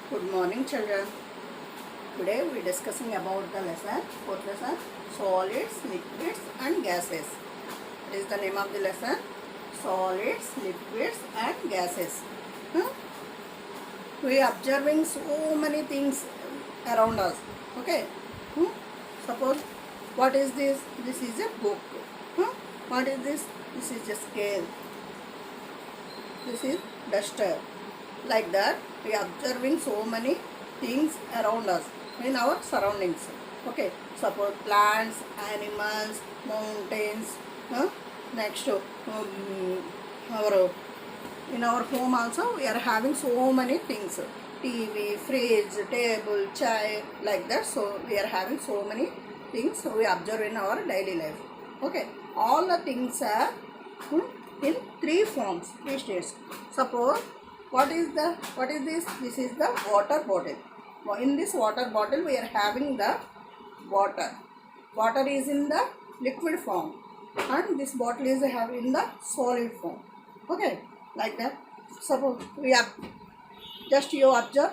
Good morning, children. Today we are discussing about the lesson, fourth lesson, solids, liquids and gases. What is the name of the lesson? Solids, liquids and gases. Hmm? We are observing so many things around us. Okay. Hmm? Suppose, what is this? This is a book. Hmm? What is this? This is a scale. This is duster. Like that, we are observing so many things around us in our surroundings. Okay, suppose plants, animals, mountains. Huh? Next, our in our home also we are having so many things. TV, fridge, table, chair, like that. So we are having so many things we observe in our daily life. Okay, all the things are in three forms, three states. Suppose what is this? This is the water bottle. In this water bottle we are having the water. Water is in the liquid form and this bottle is having the solid form. Okay, like that. Suppose we have just you observe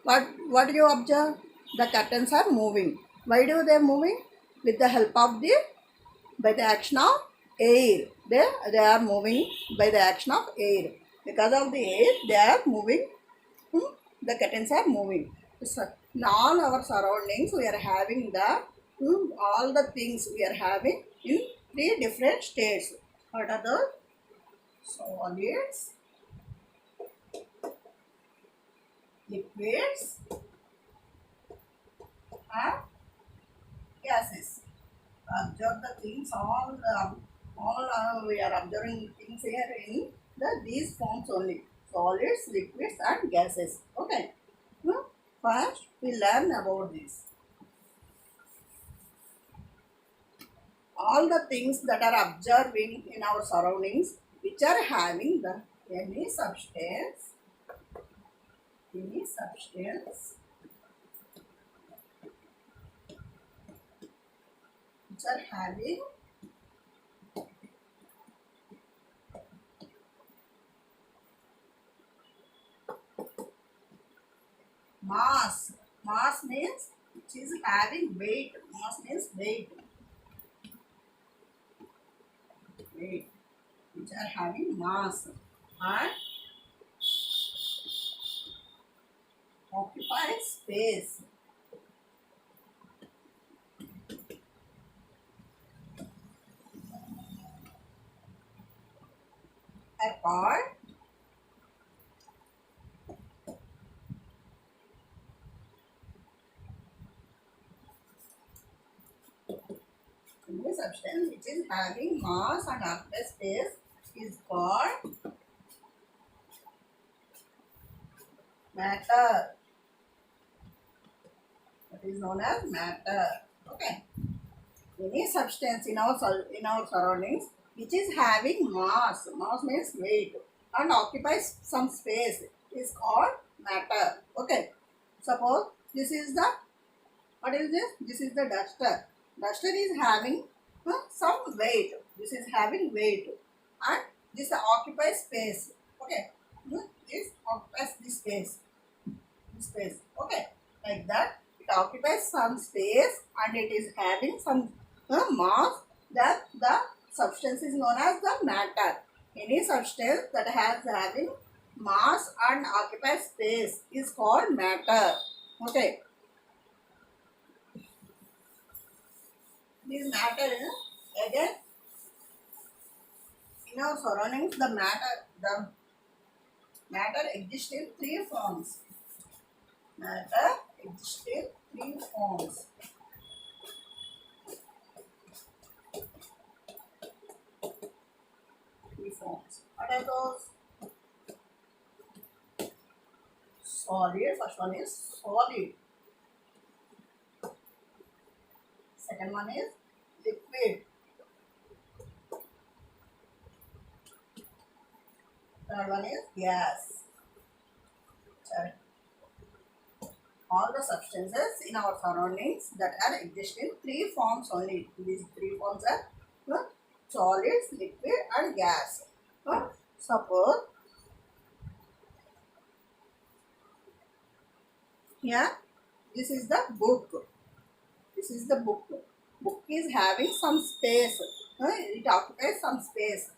what do you observe? The curtains are moving. Why do they moving? With the help of the by the action of air. They are moving by the action of air. Because of the air, they are moving. The curtains are moving. So, in all our surroundings, we are having the all the things we are having in three different states. What are the solids, liquids, and gases? Observe the things we are observing things here in these forms only, solids, liquids and gases. Okay. First we learn about this, all the things that are observing in our surroundings which are having the any substance any substance which are having mass. Mass means which is having weight. Mass means weight which are having mass and occupy space apart any substance which is having mass and occupy space is called matter. That is known as matter. Okay. Any substance in in our surroundings which is having mass. Mass means weight and occupies some space is called matter. Okay. Suppose this is the what is this? This is the duster. Duster is having some weight. This is having weight and this occupies space. Okay. This occupies this space. This space. Okay. Like that. It occupies some space and it is having some mass. That the substance is known as the matter. Any substance that has having mass and occupies space is called matter. Okay. This matter again in our surroundings the matter exists in three forms. Matter exists in three forms. What are those? Solid. First one is solid. Second one is liquid. Third one is gas. Sorry. All the substances in our surroundings that are exist in three forms only. These three forms are solids, liquid and gas. Suppose Here, this is the book. This is the book. Book is having some space. It occupies some space.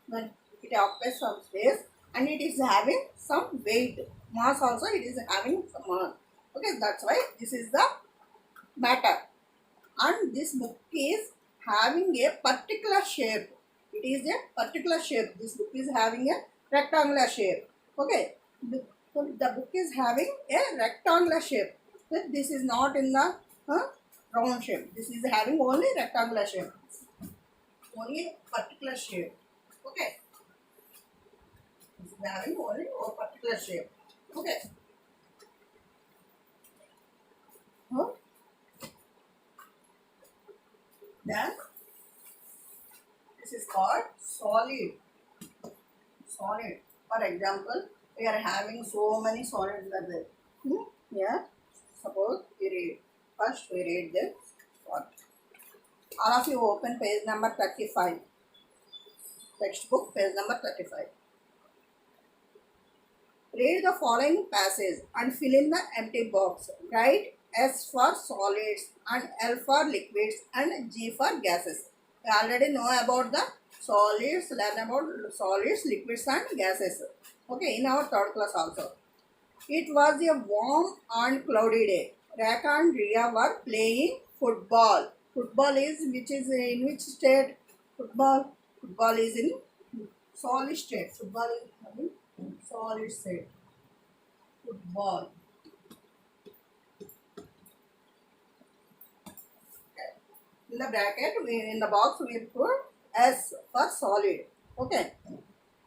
When it occupies some space and it is having some weight. Mass also it is having some mass. Okay, that's why this is the matter. And this book is having a particular shape. It is a particular shape. This book is having a rectangular shape. Okay, the book is having a rectangular shape. This is not in the round shape. This is having only rectangular shape. Only particular shape. Okay, this is having only a particular shape. Okay. Huh? Then this is called solid. Solid. For example, we are having so many solids are there. Yeah. Suppose we read. First we read this. All of you open page number 35. Textbook page number 35. Read the following passage and fill in the empty box. Write S for solids and L for liquids and G for gases. We already know about the solids, learn about solids, liquids and gases. Okay, in our third class also. It was a warm and cloudy day. Rekha and Riya were playing football. Football is in which state? Football. Football is in solid state. Football is having solid state. Football. In the bracket, in the box, we put S for solid. Okay.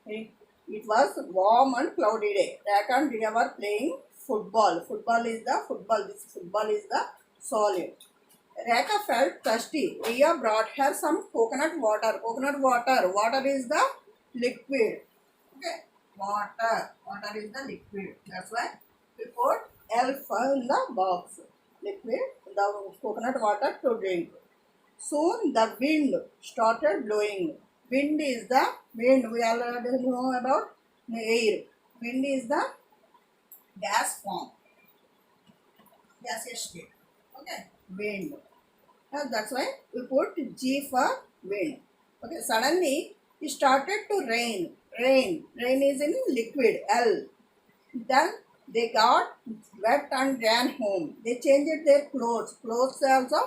It was warm and cloudy day. Rekha and Riya were playing football. Football is the football. This football is the solid. Rekha felt thirsty. Riya brought her some coconut water. Coconut water. Water is the liquid. Okay. Water. Water is the liquid. That's why we put L in the box. Liquid. The coconut water to drink. Soon the wind started blowing. Wind is the wind. We already know about air. Wind is the gas form. Gaseous state. Okay. Wind. That's why we put G for wind. Okay. Suddenly it started to rain. Rain. Rain is in liquid. L. Then they got wet and ran home. They changed their clothes. Clothes also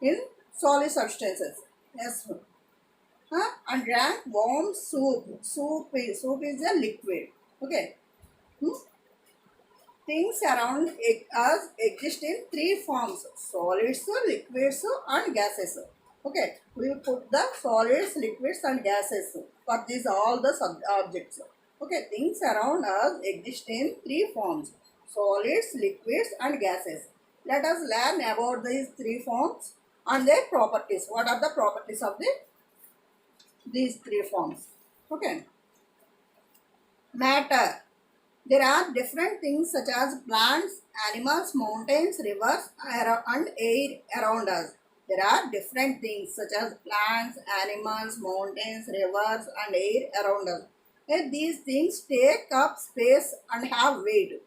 in solid substances. Yes. And drank warm soup. Soup is a liquid. Okay. Things around us exist in three forms: solids, liquids, and gases. Okay. We will put the solids, liquids, and gases for these all the objects. Okay. Things around us exist in three forms: solids, liquids, and gases. Let us learn about these three forms and their properties. What are the properties of these three forms? Okay. Matter. There are different things such as plants, animals, mountains, rivers, and air around us. There are different things such as plants, animals, mountains, rivers, and air around us. Okay, these things take up space and have weight.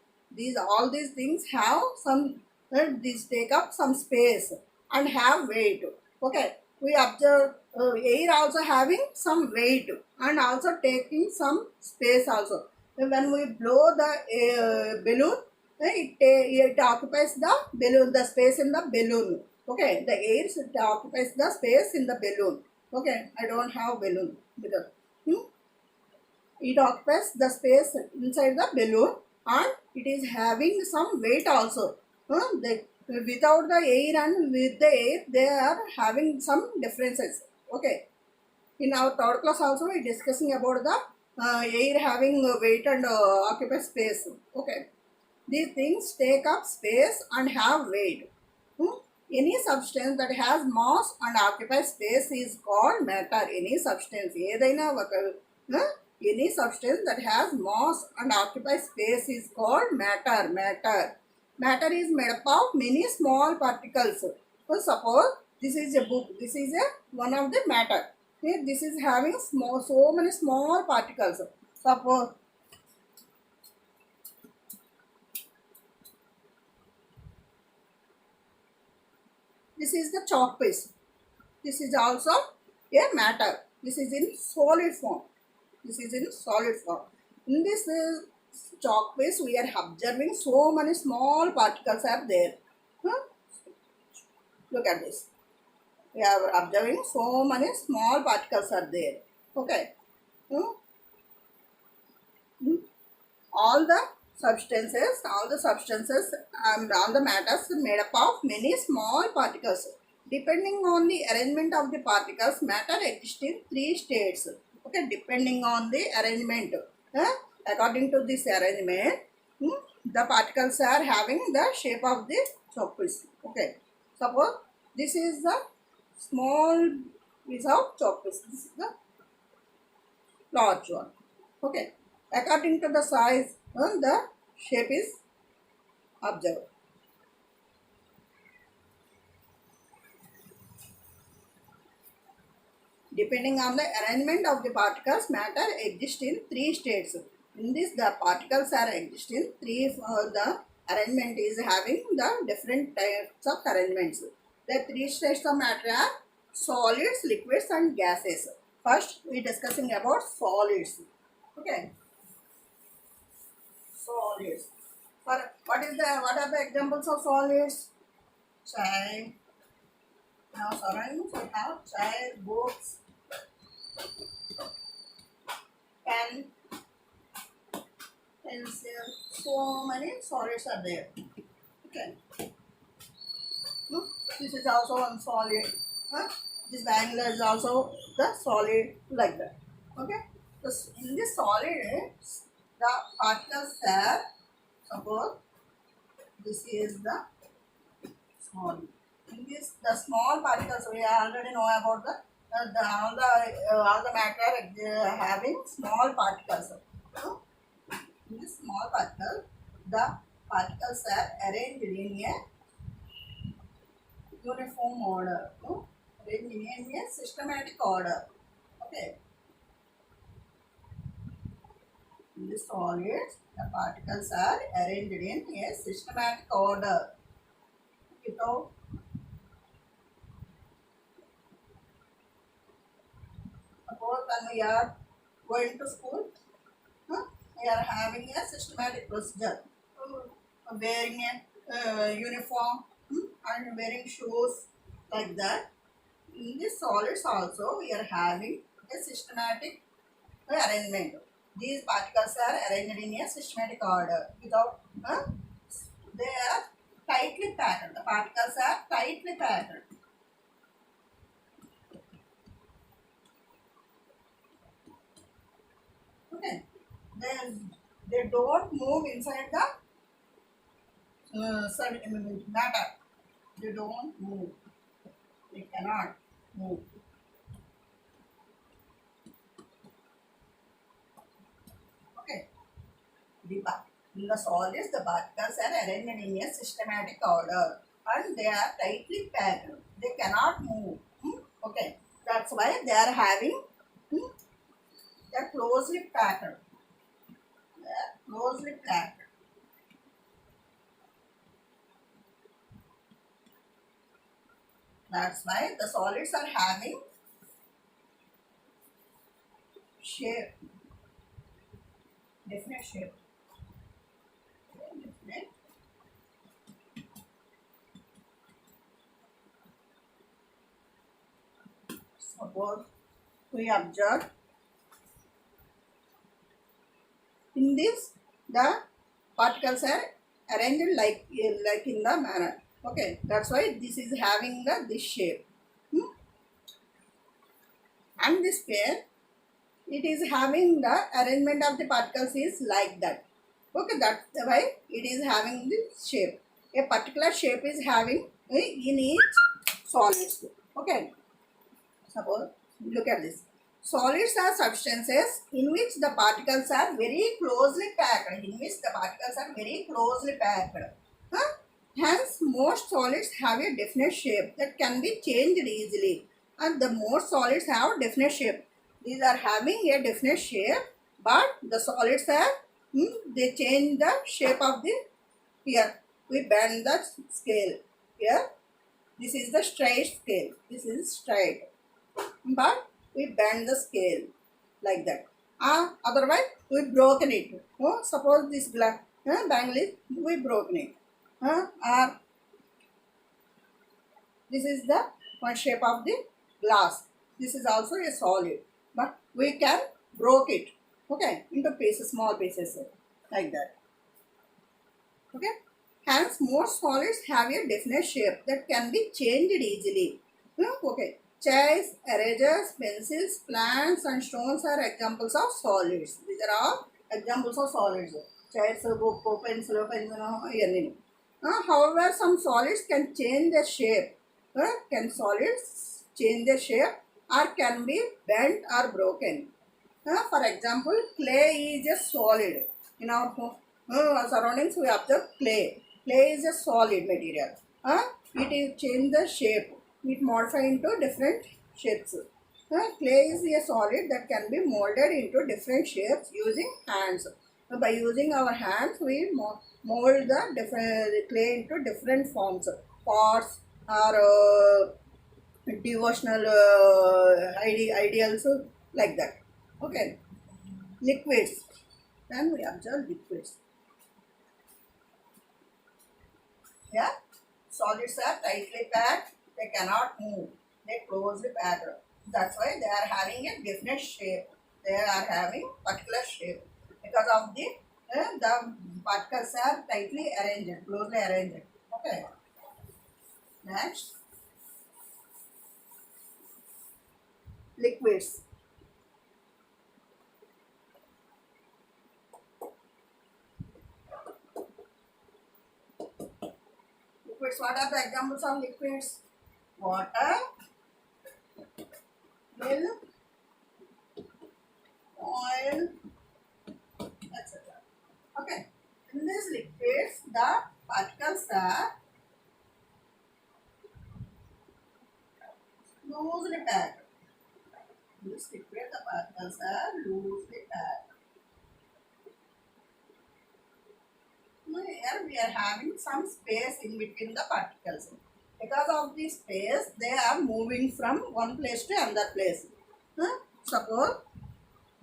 All these things have some. These take up some space and have weight. Okay, we observe air also having some weight and also taking some space also. When we blow the balloon, it occupies the balloon, the space in the balloon. Okay, the air occupies the space in the balloon. Okay, I don't have balloon because it occupies the space inside the balloon and it is having some weight also. Without the air and with the air, they are having some differences. Okay. In our third class also, we are discussing about the air having weight and occupy space. Okay. These things take up space and have weight. Any substance that has mass and occupies space is called matter. Any substance, any substance that has mass and occupies space is called matter. Matter is made up of many small particles. So suppose this is a book. This is one of the matter. Okay, this is having so many small particles. Suppose This is the chalk piece. This is also a matter. This is in solid form. This is in solid form. In this chalk piece, we are observing so many small particles are there. Huh? Look at this. We are observing so many small particles are there. Okay. Hmm? Hmm? All the substances and all the matters made up of many small particles. Depending on the arrangement of the particles, matter exists in three states. Okay, depending on the arrangement. According to this arrangement, the particles are having the shape of the choppies. Okay, suppose this is the small piece of choppies. This is the large one. Okay, according to the size, the shape is observed. Depending on the arrangement of the particles, matter exists in three states. In this, the particles are exist in three. The arrangement is having the different types of arrangements. The three states of matter are solids, liquids, and gases. First, we are discussing about solids. Okay, solids. What are the examples of solids? Chai. Now surroundings we have chai, books, pen, pencil. So many solids are there. Okay. Hmm? This is also one solid. Huh? This triangle is also the solid like that. Okay. So in this solid, the particles are, suppose this is the solid. In this, the small particles we already know about all the matter having small particles. So, in this small particle, the particles are arranged in a uniform order. No? Arranged in a systematic order. Okay. In the solids, the particles are arranged in a systematic order. Without suppose when we are going to school, we are having a systematic procedure. Wearing a uniform and wearing shoes like that. In the solids also we are having a systematic arrangement. These particles are arranged in a systematic order without they are tightly packed. The particles are tightly packed. Okay. They don't move inside the matter. They don't move. They cannot move. Okay. In the solids, the particles are arranged in a systematic order and they are tightly packed. They cannot move. Okay. That's why they are having, they are closely packed. They are closely packed. That's why the solids are having shape, different shape. Okay, different. Suppose we observe in this the particles are arranged like in the manner. Okay, that's why this is having this shape. And this pair, it is having the arrangement of the particles is like that. Okay, that's why it is having this shape. A particular shape is having in each solids. Okay, suppose look at this. Solids are substances in which the particles are very closely packed. In which the particles are very closely packed. Huh? Hence, most solids have a definite shape that can be changed easily. And the most solids have definite shape. These are having a definite shape, but the solids are they change the shape of the here. We bend the scale here. This is the straight scale. This is straight. But we bend the scale like that. Otherwise, we broken it. Suppose this black bangle is, we broken it. Or this is the one shape of the glass. This is also a solid. But we can broke it. Okay, into pieces, small pieces like that. Okay. Hence, most solids have a definite shape that can be changed easily. Okay. Chairs, erasers, pencils, plants, and stones are examples of solids. These are all examples of solids. Chairs, book, pencil, pencil, however, some solids can change their shape. Can solids change their shape or can be bent or broken? For example, clay is a solid. In our surroundings, we observe clay. Clay is a solid material. It is change the shape. It modify into different shapes. Clay is a solid that can be molded into different shapes using hands. By using our hands, we mold the different clay into different forms, pots or devotional ideals like that. Okay, liquids. Then we observe liquids. Yeah, solids are tightly packed. They cannot move. They closely packed. That's why they are having a definite shape. They are having particular shape because of the particles are tightly arranged, closely arranged. Okay. Next, liquids. Liquids. What are the examples of liquids? Water, milk, oil, etc. Okay. In these liquids, the particles are loosely packed. In this liquid, the particles are loosely packed. Here we are having some space in between the particles. Because of this space, they are moving from one place to another place. Suppose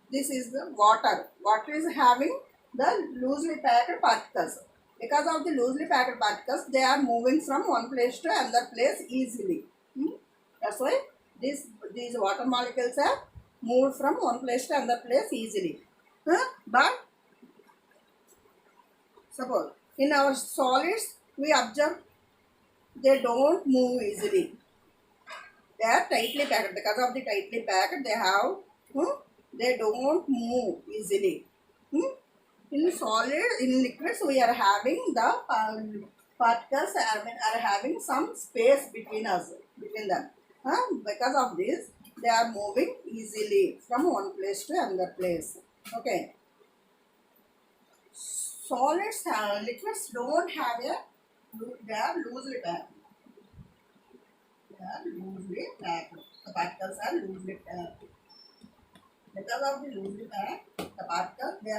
this is the water. Water is having the loosely packed particles. Because of the loosely packed particles, they are moving from one place to another place easily. That's why these water molecules are moved from one place to another place easily. But suppose in our solids, we observe they don't move easily. They are tightly packed. Because of the tightly packed, they don't move easily. In solid, in liquids, we are having the particles are having some space between them. Because of this, they are moving easily from one place to another place. Okay. Solids, liquids don't have they are loosely packed. They are loosely packed. The particles are loosely packed. Because of the loosely packed, the particles, the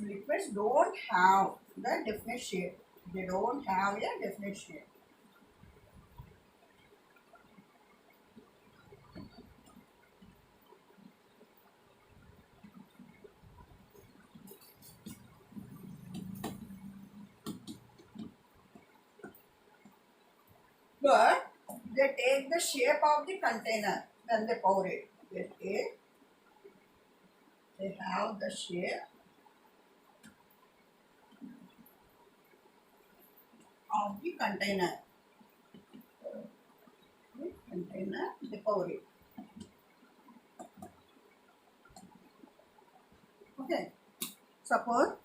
liquids don't have the definite shape. They don't have a definite shape. But they take the shape of the container when they pour it. They have the shape of the container. They pour it. Okay. Suppose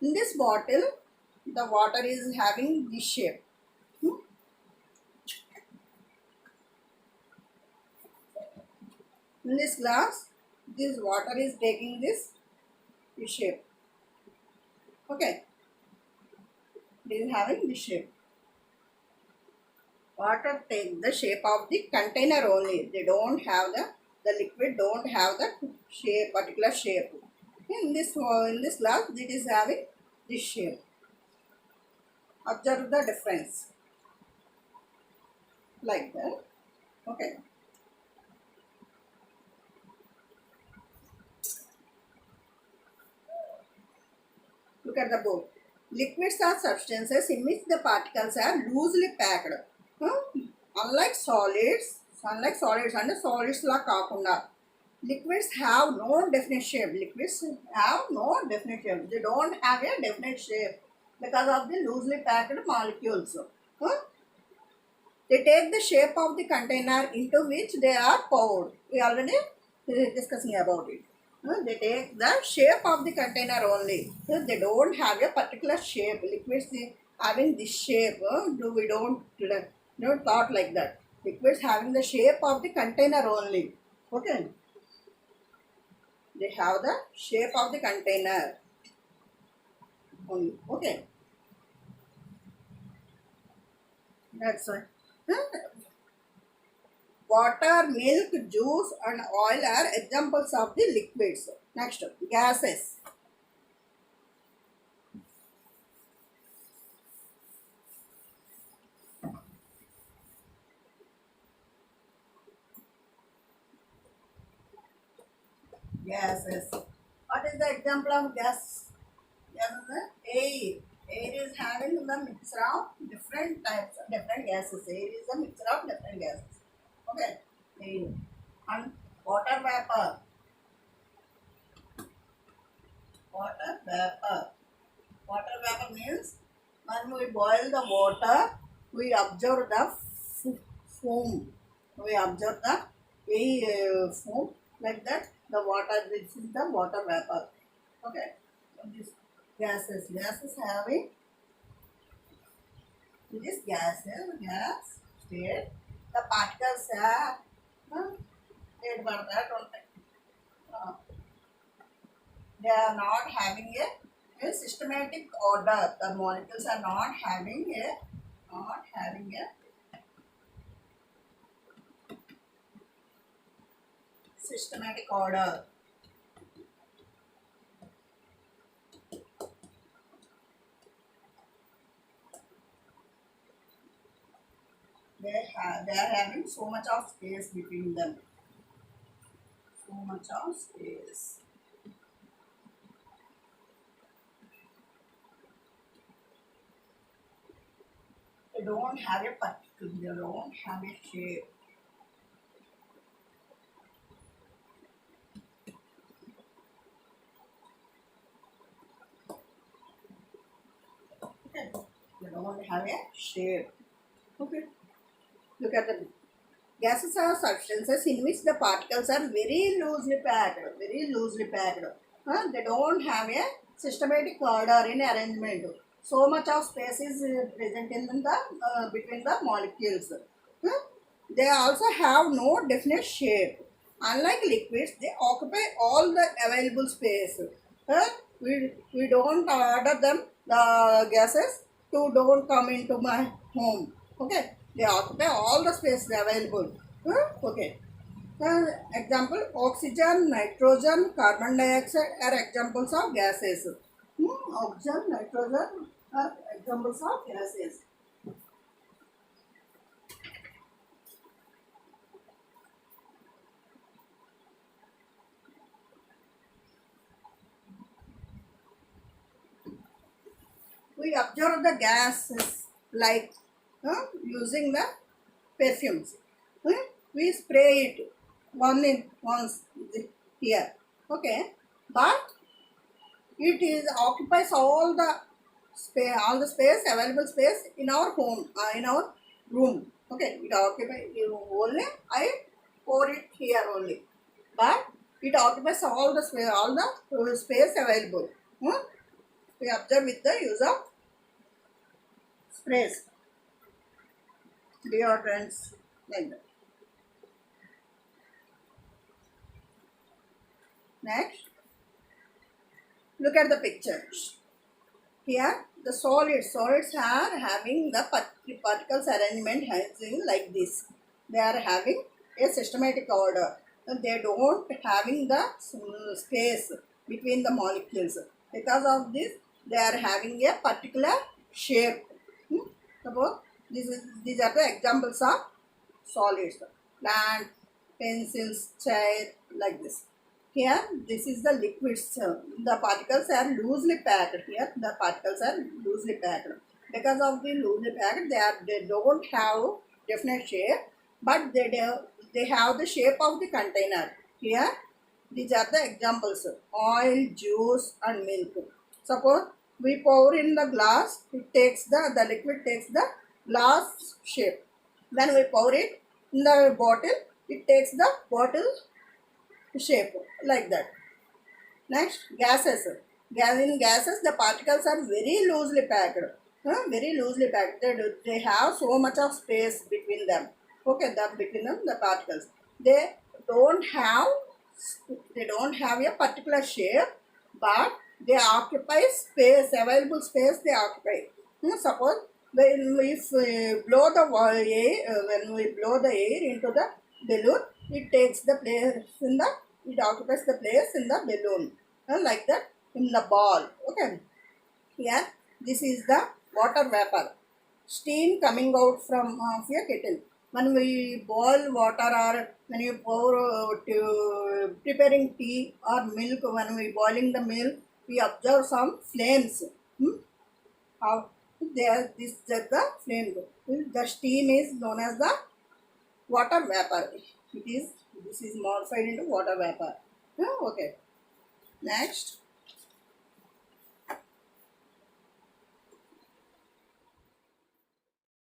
in this bottle, the water is having this shape. In this glass, this water is taking this shape. Okay. It is having this shape. Water take the shape of the container only. They don't have the liquid don't have the shape, particular shape. In this glass, it is having this shape. Observe the difference. like that. Okay. Look at the board. Liquids are substances in which the particles are loosely packed. Unlike solids and solids la kaakunda, liquids have no definite shape. Liquids have no definite shape. They don't have a definite shape because of the loosely packed molecules. Huh? They take the shape of the container into which they are poured. We already discussing about it. They take the shape of the container only. They don't have a particular shape. Liquids having this shape, we don't thought like that. Liquids having the shape of the container only. Okay. They have the shape of the container only. Okay. That's why. Water, milk, juice and oil are examples of the liquids. Next, gases. Gases. What is the example of gas? Gas is the air. Air is having the mixture of different types of different gases. Air is a mixture of different gases. Okay. Air. And water vapor. Water vapor. Water vapor means when we boil the water, we observe the foam. We observe the foam like that. The water, this is the water vapor. Okay. This gases having this gas state. The particles are state for that only. Uh, they are not having a systematic order. The molecules are not having a systematic order. They are having so much of space between them. So much of space. They don't have a particle. They don't have a shape. Okay. They don't have a shape. Okay. Look at the gases are substances in which the particles are very loosely packed. Very loosely packed. They don't have a systematic order in arrangement. So much of space is present in the between the molecules. Huh? They also have no definite shape. Unlike liquids, they occupy all the available space. Huh? We don't order them, the gases, to don't come into my home. Okay? They occupy all the space available. Huh? Okay. Example, oxygen, nitrogen, carbon dioxide are examples of gases. Oxygen, nitrogen are examples of gases. We observe the gases like using the perfumes. We spray it once here. Okay, but it is occupies all the space, available space in our home, in our room. Okay, it occupies only. I pour it here only, but it occupies all the space available. We observe with the use of sprays, deodorants, like that. Next, look at the pictures. Here, the solids are having the particles arrangement hanging like this. They are having a systematic order. And they don't having the space between the molecules. Because of this, they are having a particular shape. Suppose these are the examples of solids, plant, pencils, chair, like this. Here this is the liquids. The particles are loosely packed. Here the particles are loosely packed. Because of the loosely packed, they don't have definite shape, but they have the shape of the container. Here these are the examples: oil, juice, and milk. Suppose we pour in the glass, it takes the liquid takes the glass shape. Then we pour it in the bottle, it takes the bottle shape, like that. Next, gases. In gases, the particles are very loosely packed. Very loosely packed. They have so much of space between them. Okay, that between them, the particles. They don't have they don't have a particular shape, but they occupy space, available space they occupy. Suppose when we blow the air, when we blow the air into the balloon, it takes the place in the, it occupies the place in the balloon, like that in the ball. Okay, here this is the water vapor, steam coming out from of a kettle. When we boil water, or when you pour to preparing tea or milk, when we boiling the milk, we observe some flames. How they are, this is the flame. The steam is known as the water vapor. It is, this is modified into water vapor. Okay. Next.